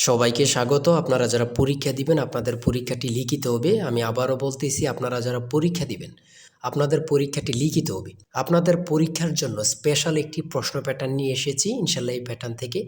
সবাইকে স্বাগত। আপনারা যারা পরীক্ষা দিবেন আপনাদের পরীক্ষাটি লিখিত হবে। আমি আবারও বলতেছি, আপনারা যারা পরীক্ষা দিবেন আপনাদের পরীক্ষাটি লিখিত হবে। আপনাদের পরীক্ষার জন্য স্পেশাল একটি প্রশ্ন প্যাটার্ন নিয়ে এসেছি। ইনশাল্লাহ এই প্যাটার্ন থেকে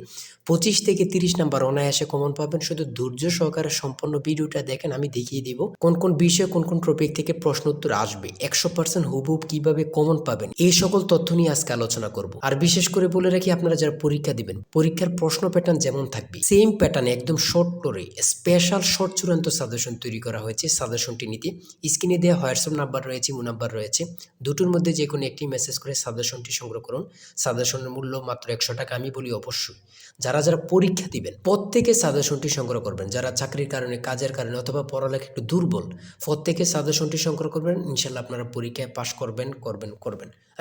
25 থেকে 30 নাম্বার অনায়াসে কমন পাবেন। শুধু ধৈর্য সহকারে সম্পূর্ণ ভিডিওটা দেখেন, আমি দেখিয়ে দিব কোন কোন বিষয়ে কোন কোন টপিক থেকে প্রশ্ন উত্তর আসবে, 100% হুবহুব কিভাবে কমন পাবেন, এই সকল তথ্য নিয়ে আজকে আলোচনা করব। আর বিশেষ করে বলে রাখি, আপনারা যারা পরীক্ষা দিবেন পরীক্ষার প্রশ্ন প্যাটার্ন যেমন থাকবে সেম প্যাটার্নে একদম শর্ট করে স্পেশাল শর্ট চূড়ান্ত সাজেশন তৈরি করা হয়েছে। সাজেশনটি নিতে স্ক্রিনে দেওয়া হোয়াটসঅ্যাপ নাম্বার রয়েছে, ইমো নাম্বার রয়েছে, দুটোর মধ্যে যে কোনো একটি মেসেজ করে সাজেশনটি সংগ্রহ করুন। সাজেশনের মূল্য মাত্র 100 টাকা। আমি বলি অবশ্যই যারা যারা পরীক্ষা দিবেন প্রত্যেকে সাজেশনটি সংগ্রহ করবেন। যারা চাকরির কারণে, কাজের কারণে অথবা পড়ালেখা একটু দুর্বল, প্রত্যেকে সাজেশনটি সংগ্রহ করবেন। ইনশাল্লাহ আপনারা পরীক্ষায় পাশ করবেন।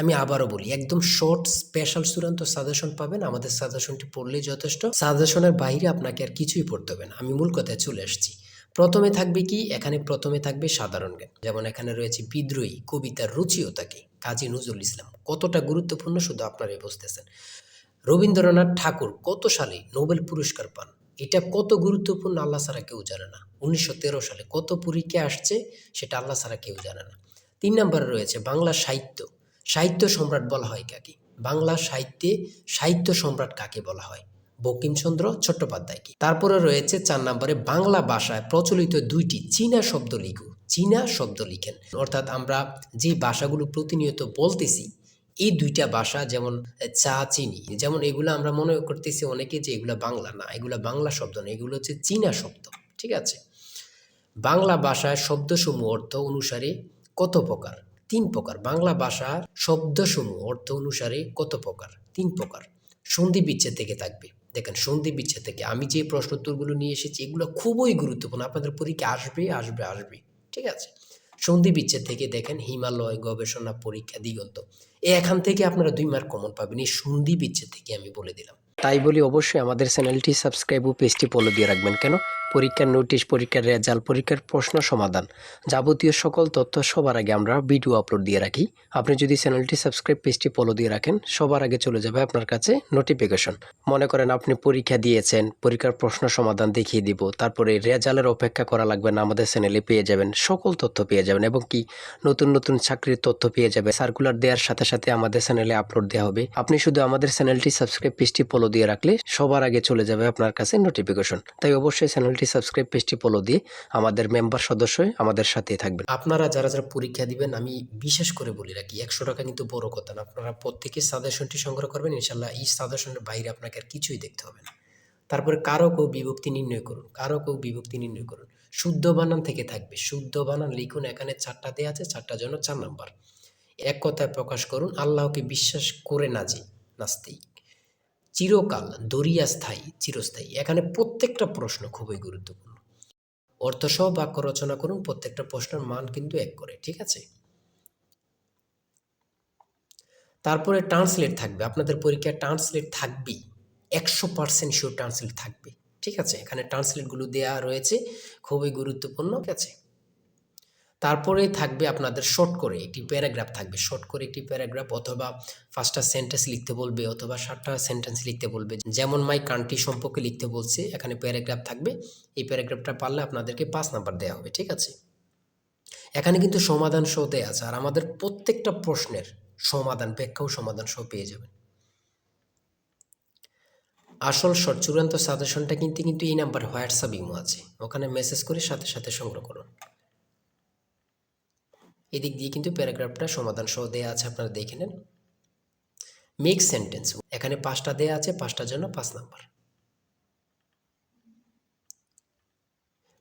আমি আবারও বলি, একদম শর্ট স্পেশাল চূড়ান্ত সাজেশন পাবেন। আমাদের সাজেশনটি পড়লেই যথেষ্ট। সাজেশনের বাইরে আপনাকে আর কিছুই পড়তে হবে না। আমি মূল কথায় চলে আসছি। প্রথমে থাকবে কি, এখানে প্রথমে থাকবে সাধারণ জ্ঞান। যেমন এখানে রয়েছে বিদ্রোহী কবিতার রুচিও থাকে, কাজী নজরুল ইসলাম। কতটা গুরুত্বপূর্ণ শুধু আপনারাই বুঝতেছেন। রবীন্দ্রনাথ ঠাকুর কত সালে নোবেল পুরস্কার পান, এটা কত গুরুত্বপূর্ণ আল্লাহ ছাড়া কেউ জানে না। 1913 সালে কত পরীক্ষা আসছে, সেটা আল্লাহ ছাড়া কেউ জানে না। 3 নম্বরে রয়েছে বাংলা সাহিত্য। সাহিত্য সম্রাট বলা হয় কাকে? বাংলা সাহিত্যে সাহিত্য সম্রাট কাকে বলা হয়? বঙ্কিমচন্দ্র চট্টোপাধ্যায়কে। তারপরে রয়েছে 4 নম্বরে বাংলা ভাষায় প্রচলিত 2টি চীনা শব্দ লিখুন। চীনা শব্দ লিখেন, অর্থাৎ আমরা যে ভাষাগুলো প্রতিনিয়ত বলতেছি এই 2টা ভাষা, যেমন চা, চিনি, যেমন এগুলো আমরা মনে করতেছি অনেকে যে এগুলো বাংলা না, এগুলো বাংলা শব্দ না, এগুলো হচ্ছে চীনা শব্দ। ঠিক আছে। বাংলা ভাষায় শব্দসমূহ অর্থ অনুসারে কত প্রকার? 3 প্রকার। বাংলা ভাষার শব্দসমূহ অর্থ অনুসারে কত প্রকার? 3 প্রকার। সন্ধি বিচ্ছেদ থেকে থাকবে। দেখেন, সন্ধি বিচ্ছেদ থেকে আমি যে প্রশ্ন উত্তরগুলো নিয়ে এসেছি এগুলো খুবই গুরুত্বপূর্ণ, আপনাদের পরীক্ষা আসবে। ঠিক আছে। সন্ধি বিচ্ছেদ থেকে দেখেন হিমালয়, গবেষণা, পরীক্ষা, দিগন্ত, এখান থেকে আপনারা 2 মার্ক কমন পাবেন। এই সন্ধি বিচ্ছেদ থেকে আমি বলে দিলাম। তাই বলি অবশ্যই আমাদের চ্যানেলটি সাবস্ক্রাইব ও পেজটি ফলো দিয়ে রাখবেন। কেন? পরীক্ষার নোটিশ, পরীক্ষার রেজাল্ট, পরীক্ষার প্রশ্ন সমাধান, যাবতীয় সকল তথ্য সবার আগে আমরা ভিডিও আপলোড দিয়ে রাখি। আপনি যদি চ্যানেলটি সাবস্ক্রাইব, পেজটি ফলো দিয়ে রাখেন, সবার আগে চলে যাবে আপনার কাছে নোটিফিকেশন। মনে করেন আপনি পরীক্ষা দিয়েছেন, পরীক্ষার প্রশ্ন সমাধান দেখিয়ে দিব, তারপরে রেজাল্টের অপেক্ষা করা লাগবে না, আমাদের চ্যানেলে পেয়ে যাবেন, সকল তথ্য পেয়ে যাবেন, এবং কি নতুন নতুন চাকরির তথ্য পেয়ে যাবে। সার্কুলার দেওয়ার সাথে সাথে আমাদের চ্যানেলে আপলোড দেওয়া হবে। আপনি শুধু আমাদের চ্যানেলটি সাবস্ক্রাইব, পেজটি ফলো দিয়ে রাখলে সবার আগে চলে যাবে আপনার কাছে নোটিফিকেশন। তাই অবশ্যই চ্যানেলটি সাবস্ক্রাইব, পেজটি ফলো দিয়ে আমাদের মেম্বার সদস্য হয়ে আমাদের সাথেই থাকবেন। আপনারা যারা যারা পরীক্ষা দিবেন, আমি বিশেষ করে বলি রাখি, 100 টাকা কিন্তু বড় কথা না। আপনারা প্রত্যেকে সাজেশনটি সংগ্রহ করবেন। ইনশাল্লাহ এই সাজেশনের বাইরে আপনাকে আর কিছুই দেখতে হবে না। তারপরে কারক ও বিভক্তি নির্ণয় করুন। কারক ও বিভক্তি নির্ণয় করুন। শুদ্ধ বানান থেকে থাকবে। শুদ্ধ বানান লিখুন। এখানে 4টা দেওয়া আছে, 4টার জন্য 4 নাম্বার। এক কথায় প্রকাশ করুন, আল্লাহকে বিশ্বাস করে না যে নাস্তিক। চিরকাল, দরিয়া স্থায়ী, চিরস্থায়ী। এখানে প্রত্যেকটা প্রশ্ন খুবই গুরুত্বপূর্ণ। অর্থসহ বাক্য রচনা করুন। প্রত্যেকটা প্রশ্নের মান কিন্তু 1 করে। ঠিক আছে। তারপরে ট্রান্সলেট থাকবে। আপনাদের পরীক্ষায় ট্রান্সলেট থাকবেই, 100% শিওর ট্রান্সলেট থাকবে। ঠিক আছে। এখানে ট্রান্সলেটগুলো দেওয়া রয়েছে, খুবই গুরুত্বপূর্ণ। ঠিক আছে। তারপরে থাকবে আপনাদের শর্ট করে একটি প্যারাগ্রাফ থাকবে। শর্ট করে একটি প্যারাগ্রাফ, অথবা 5টা সেন্টেন্স লিখতে বলবে, অথবা 7টা সেন্টেন্স লিখতে বলবে। যেমন মাই কান্ট্রি সম্পর্কে লিখতে বলছে, এখানে প্যারাগ্রাফ থাকবে। এই প্যারাগ্রাফটা পারলে আপনাদেরকে 5 নাম্বার দেওয়া হবে। ঠিক আছে। এখানে কিন্তু সমাধান সহ দেওয়া আছে, আর আমাদের প্রত্যেকটা প্রশ্নের সমাধান, ব্যাখ্যা ও সমাধান সহ পেয়ে যাবেন। আসল শর্ট চূড়ান্ত সাজেশনটা কিন্তু এই নাম্বার হোয়াটসঅ্যাপ, ইমো আছে, ওখানে মেসেজ করে সাথে সাথে সংগ্রহ করুন। এদিক দিয়ে কিন্তু প্যারাগ্রাফটা সমাধান সহ দেওয়া আছে, আপনারা দেখে নেন। মেক সেন্টেন্স, এখানে 5টা দেওয়া আছে, 5টার জন্য 5 নাম্বার।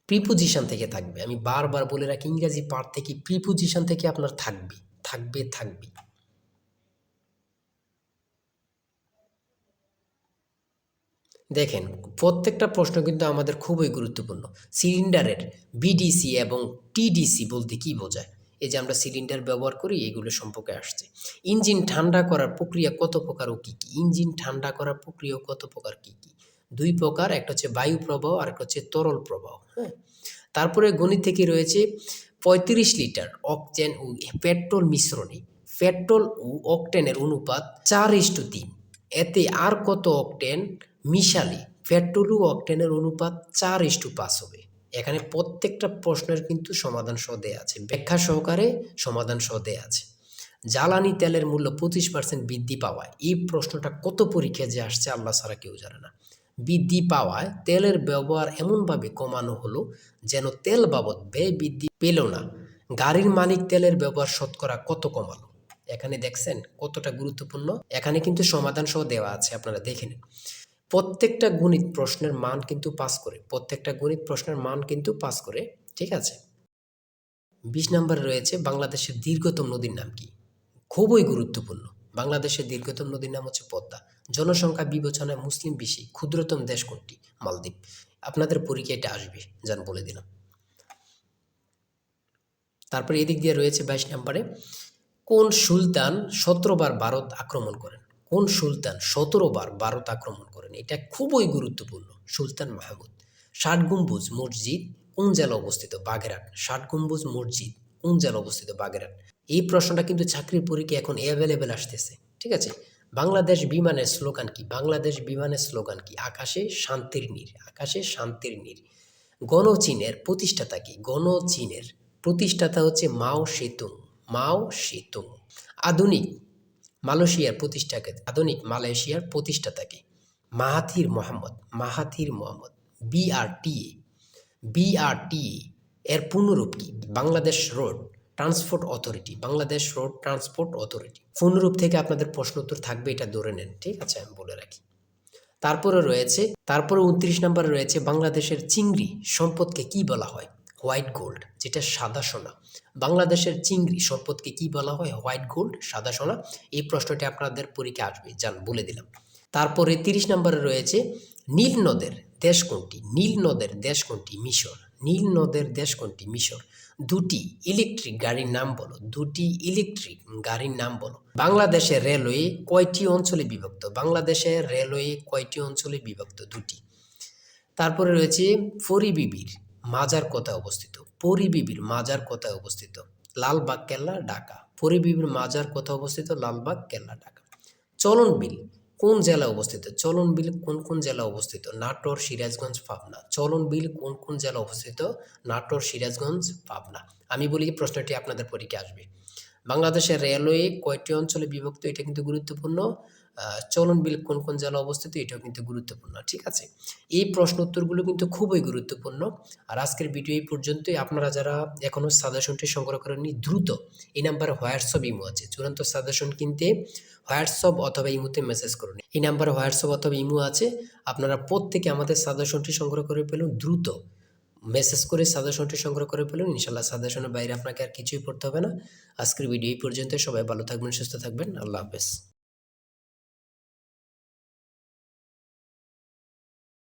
প্রিপোজিশন থেকে থাকবে। আমি বারবার বলে রাখি, ইংরেজি পার্ট থেকে প্রিপোজিশন থেকে আপনার থাকবে। দেখেন, প্রত্যেকটা প্রশ্ন কিন্তু আমাদের খুবই গুরুত্বপূর্ণ। সিলিন্ডারের বিডিসি এবং টিডিসি বলতে কি বোঝায়? এই যে আমরা সিলিন্ডার ব্যবহার করি, এগুলো সম্পর্কে আসছে। ইঞ্জিন ঠান্ডা করার প্রক্রিয়া কত প্রকার ও কী কী? ইঞ্জিন ঠান্ডা করার প্রক্রিয়া কত প্রকার, কী কী? 2 প্রকার, একটা হচ্ছে বায়ু প্রবাহ আর একটা হচ্ছে তরল প্রবাহ। হ্যাঁ। তারপরে গণিত থেকে রয়েছে 35 লিটার অকটেন ও পেট্রোল মিশ্রণে পেট্রোল ও অকটেনের অনুপাত 4:3। এতে আর কত অকটেন মিশালে পেট্রোল ও অকটেনের অনুপাত 4:5 হবে। এখানে প্রত্যেকটা প্রশ্নের কিন্তু সমাধান সহ দেয়া আছে, ব্যাখ্যা সহকারে সমাধান সহ দেয়া আছে। জ্বালানি তেলের মূল্য 25% বৃদ্ধি পাওয়ায়, এই প্রশ্নটা কত পরীক্ষায় যে আসছে আল্লাহ ছাড়া কেউ জানে না। বৃদ্ধি পাওয়ায় তেলের ব্যবহার এমনভাবে কমানো হলো যেন তেল বাবদ ব্যয় বৃদ্ধি পেল না। গাড়ির মালিক তেলের ব্যবহার শতকরা কত কমালো? এখানে দেখছেন কতটা গুরুত্বপূর্ণ। এখানে কিন্তু সমাধান সহ দেওয়া আছে, আপনারা দেখে নিন। প্রত্যেকটা গণিত প্রশ্নের মান কিন্তু পাস করে, প্রত্যেকটা গণিত প্রশ্নের মান কিন্তু পাস করে, ঠিক আছে। 20 নম্বরে রয়েছে বাংলাদেশের দীর্ঘতম নদীর নাম কি? খুবই গুরুত্বপূর্ণ। বাংলাদেশের দীর্ঘতম নদীর নাম হচ্ছে পদ্মা। জনসংখ্যা বিবেচনায় মুসলিম বেশি, ক্ষুদ্রতম দেশ কোনটি? মালদ্বীপ। আপনাদের পরীক্ষায় এটা আসবে, যান বলে দিলাম। তারপরে এদিক দিয়ে রয়েছে 22 নম্বরে, কোন সুলতান 17 বার ভারত আক্রমণ করেন? কোন সুলতান 17 বার ভারত আক্রমণ করেন? এটা খুবই গুরুত্বপূর্ণ। সুলতান মাহমুদ। 60 গম্বুজ মসজিদ কোন জেলা অবস্থিত? বাগেরহাট। 60 গম্বুজ মসজিদ কোন জেলা অবস্থিত? বাগেরহাট। এই প্রশ্নটা কিন্তু চাকরির পরীক্ষা এখন অ্যাভেলেবেল আসতেছে, ঠিক আছে। বাংলাদেশ বিমানের স্লোগান কি? বাংলাদেশ বিমানের স্লোগান কি? আকাশে শান্তির নীড়, আকাশে শান্তির নীড়। গণচীনের প্রতিষ্ঠাতা কি? গণচীনের প্রতিষ্ঠাতা হচ্ছে মাও সেতুং, মাও সেতুং। আধুনিক মালয়েশিয়ার প্রতিষ্ঠাকে, আধুনিক মালয়েশিয়ার প্রতিষ্ঠাতাকে? Mahathir Mohamad, Mahathir Mohamad. BRTA, BRTA এর পূর্ণরূপ কি? Bangladesh road transport authority, Bangladesh road transport authority. পূর্ণরূপ থেকে আপনাদের প্রশ্ন উত্তর থাকবে, এটা ধরে নেন, ঠিক আছে, আমি বলে রাখি। তারপরে 29 নম্বরে রয়েছে বাংলাদেশের চিংড়ি সম্পদকে কি বলা হয়? হোয়াইট গোল্ড, যেটা সাদা সোনা। বাংলাদেশের চিংড়ি সম্পদকে কি বলা হয়? হোয়াইট গোল্ড, সাদা সোনা। এই প্রশ্নটি আপনাদের পরীক্ষা আসবে, যান বলে দিলাম। তারপরে 30 নম্বরে রয়েছে নীল নদের দেশ কোনটি? নীল নদের দেশ কোনটি? মিশর। নীল নদের দেশ কোনটি? মিশর। দুটি ইলেকট্রিক গাড়ির নাম বলো, দুটি ইলেকট্রিক গাড়ির নাম বলো। বাংলাদেশের রেলওয়ে কয়টি অঞ্চলে বিভক্ত? বাংলাদেশের রেলওয়ে কয়টি অঞ্চলে বিভক্ত? দুটি। তারপরে রয়েছে পরিবিবির মাজার কোথায় অবস্থিত? পরিবিবির মাজার কোথায় অবস্থিত? লালবাগ কেল্লা, ঢাকা। পরিবিবির মাজার কোথায় অবস্থিত? লালবাগ কেল্লা, ঢাকা। চলন বিল কোন জেলা অবস্থিত? চলন বিল কোন কোন জেলা অবস্থিত? নাটোর, সিরাজগঞ্জ, পাবনা। চলন বিল কোন কোন জেলা অবস্থিত? নাটোর, সিরাজগঞ্জ, পাবনা। আমি বলি প্রশ্নটি আপনাদের পরীক্ষা আসবে। বাংলাদেশের রেলওয়ে কয়টি অঞ্চলে বিভক্ত? এটা কিন্তু গুরুত্বপূর্ণ। চলন বিল কোন কোন জেলা অবস্থিত? এটাও কিন্তু গুরুত্বপূর্ণ, ঠিক আছে। এই প্রশ্ন উত্তরগুলো কিন্তু খুবই গুরুত্বপূর্ণ। আর আজকের ভিডিও এই পর্যন্তই। আপনারা যারা এখনও সাজেশনটি সংগ্রহ করেননি, দ্রুত এই নাম্বারে হোয়াটসঅ্যাপ ইমো আছে, চূড়ান্ত সাজেশন কিনতে হোয়াটসঅ্যাপ অথবা ইমোতে মেসেজ করুন। এই নাম্বারে হোয়াটসঅ্যাপ অথবা ইমো আছে, আপনারা প্রত্যেকে আমাদের সাজেশনটি সংগ্রহ করে ফেলুন। দ্রুত মেসেজ করে সাজেশনটি সংগ্রহ করে ফেলুন। ইনশাল্লাহ সাজেশনের বাইরে আপনাকে আর কিছুই পড়তে হবে না। আজকের ভিডিও এই পর্যন্ত। সবাই ভালো থাকবেন, সুস্থ থাকবেন। আল্লাহ হাফেজ।